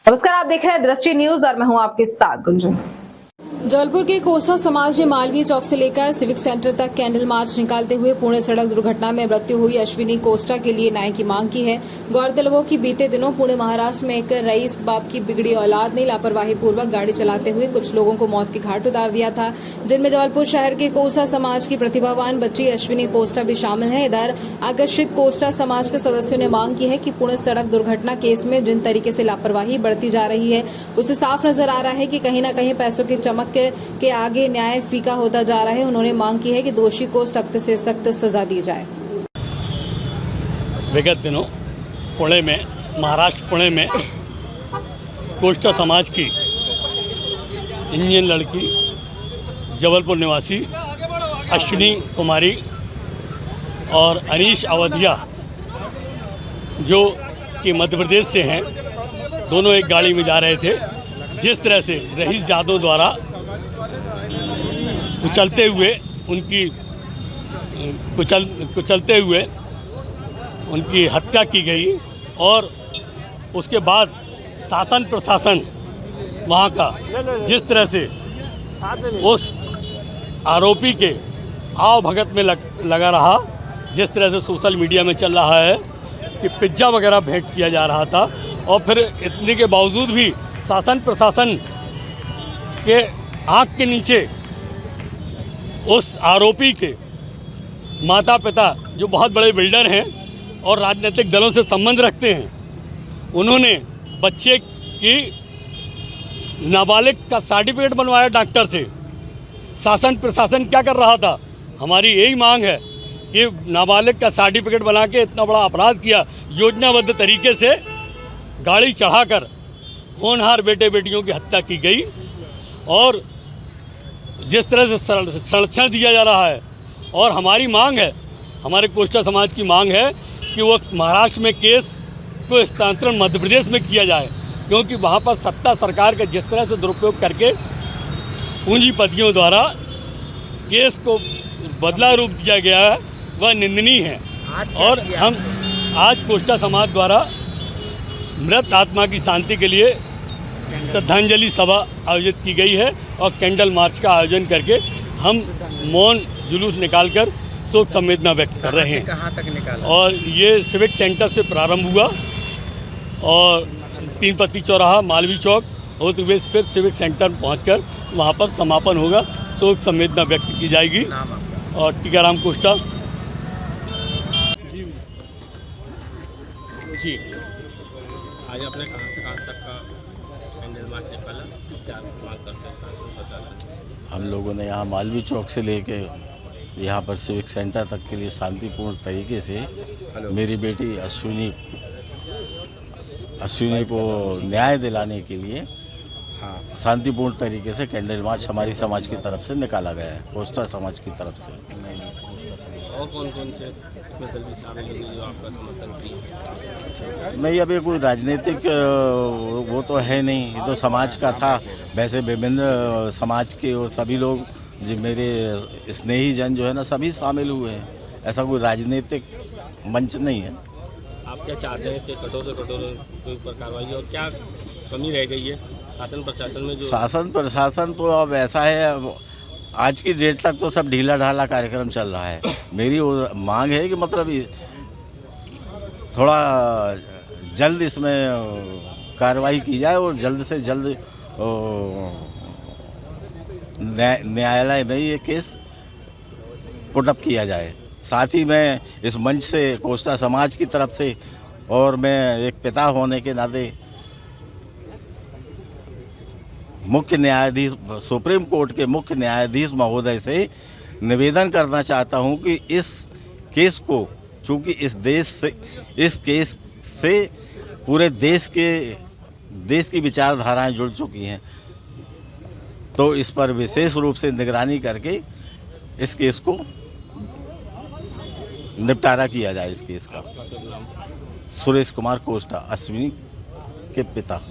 नमस्कार, आप देख रहे हैं दृष्टि न्यूज और मैं हूं आपके साथ गुंजन। जबलपुर के कोसा समाज ने मालवीय चौक से लेकर सिविक सेंटर तक कैंडल मार्च निकालते हुए पुणे सड़क दुर्घटना में मृत्यु हुई अश्विनी कोस्टा के लिए न्याय की मांग की है। गौरतलब हो कि बीते दिनों पुणे महाराष्ट्र में एक रईस बाप की बिगड़ी औलाद ने लापरवाही पूर्वक गाड़ी चलाते हुए कुछ लोगों को मौत के घाट उतार दिया था, जिनमें जबलपुर शहर के कोसा समाज की प्रतिभावान बच्ची अश्विनी कोस्टा भी शामिल है। इधर आकर्षित कोस्टा समाज के सदस्यों ने मांग की है कि पुणे सड़क दुर्घटना केस में जिन तरीके से लापरवाही बढ़ती जा रही है उससे साफ नजर आ रहा है कि कहीं न कहीं पैसों की चमक के आगे न्याय फीका होता जा रहा है। उन्होंने मांग की है कि दोषी को सख्त से सख्त सजा दी जाए। विगत दिनों पुणे में, महाराष्ट्र पुणे में कोस्टा समाज की इंडियन लड़की जबलपुर निवासी अश्विनी कुमारी और अनीश अवधिया जो कि मध्य प्रदेश से हैं, दोनों एक गाड़ी में जा रहे थे। जिस तरह से रईस यादव द्वारा कुचलते हुए उनकी हत्या की गई और उसके बाद शासन प्रशासन वहाँ का जिस तरह से उस आरोपी के आव भगत में लगा रहा, जिस तरह से सोशल मीडिया में चल रहा है कि पिज्ज़ा वगैरह भेंट किया जा रहा था, और फिर इतने के बावजूद भी शासन प्रशासन के आँख के नीचे उस आरोपी के माता पिता जो बहुत बड़े बिल्डर हैं और राजनीतिक दलों से संबंध रखते हैं, उन्होंने बच्चे की नाबालिग का सर्टिफिकेट बनवाया डॉक्टर से। शासन प्रशासन क्या कर रहा था? हमारी यही मांग है कि नाबालिग का सर्टिफिकेट बना के इतना बड़ा अपराध किया, योजनाबद्ध तरीके से गाड़ी चढ़ाकर होनहार बेटे बेटियों की हत्या की गई, और जिस तरह से संरक्षण दिया जा रहा है। और हमारी मांग है, हमारे कोस्टा समाज की मांग है कि वो महाराष्ट्र में केस को स्थानांतरण मध्य प्रदेश में किया जाए, क्योंकि वहाँ पर सत्ता सरकार का जिस तरह से दुरुपयोग करके पूंजीपतियों द्वारा केस को बदला रूप दिया गया है, वह निंदनीय है। और हम आज कोस्टा समाज द्वारा मृत आत्मा की शांति के लिए श्रद्धांजलि सभा आयोजित की गई है और कैंडल मार्च का आयोजन करके हम मौन जुलूस निकालकर शोक संवेदना व्यक्त कर रहे हैं। कहाँ तक निकाला? और ये सिविक सेंटर से प्रारंभ हुआ और 3 पत्ती चौराहा, मालवीय चौक होते हुए फिर सिविक सेंटर पहुंचकर वहां पर समापन होगा। शोक संवेदना व्यक्त की जाएगी। और टीकाराम कोस्टा जी, आज आपने कहाँ से कहाँ तक का कैंडल मार्च निकाला, क्या मांग करते हैं? हम लोगों ने यहाँ मालवीय चौक से लेके यहाँ पर सिविक सेंटर तक के लिए शांतिपूर्ण तरीके से मेरी बेटी अश्विनी को न्याय दिलाने के लिए शांतिपूर्ण तरीके से कैंडल मार्च हमारी समाज की तरफ से निकाला गया है, कोस्टा समाज की तरफ से। और कौन कौन से इसमें दल भी शामिल होंगे जो आपका समर्थन किए? नहीं, अभी कोई राजनीतिक वो तो है नहीं, ये तो समाज का था। वैसे विभिन्न समाज के वो सभी लोग जो मेरे स्नेही जन जो है ना, सभी शामिल हुए हैं। ऐसा कोई राजनीतिक मंच नहीं है। आप क्या चाहते हैं कि कठोर से कठोर कोई पर कार्रवाई, और क्या कमी रह गई है शासन प्रशासन में? जो शासन प्रशासन तो अब ऐसा है, आज की डेट तक तो सब ढीला ढाला कार्यक्रम चल रहा है। मेरी मांग है कि मतलब थोड़ा जल्द इसमें कार्रवाई की जाए और जल्द से जल्द न्यायालय में ये केस पुटअप किया जाए। साथ ही मैं इस मंच से कोस्टा समाज की तरफ से और मैं एक पिता होने के नाते मुख्य न्यायाधीश, सुप्रीम कोर्ट के मुख्य न्यायाधीश महोदय से निवेदन करना चाहता हूं कि इस केस को, चूँकि इस केस से पूरे देश की विचारधाराएं जुड़ चुकी हैं, तो इस पर विशेष रूप से निगरानी करके इस केस को निपटारा किया जाए। इस केस का सुरेश कुमार कोस्टा, अश्विनी के पिता।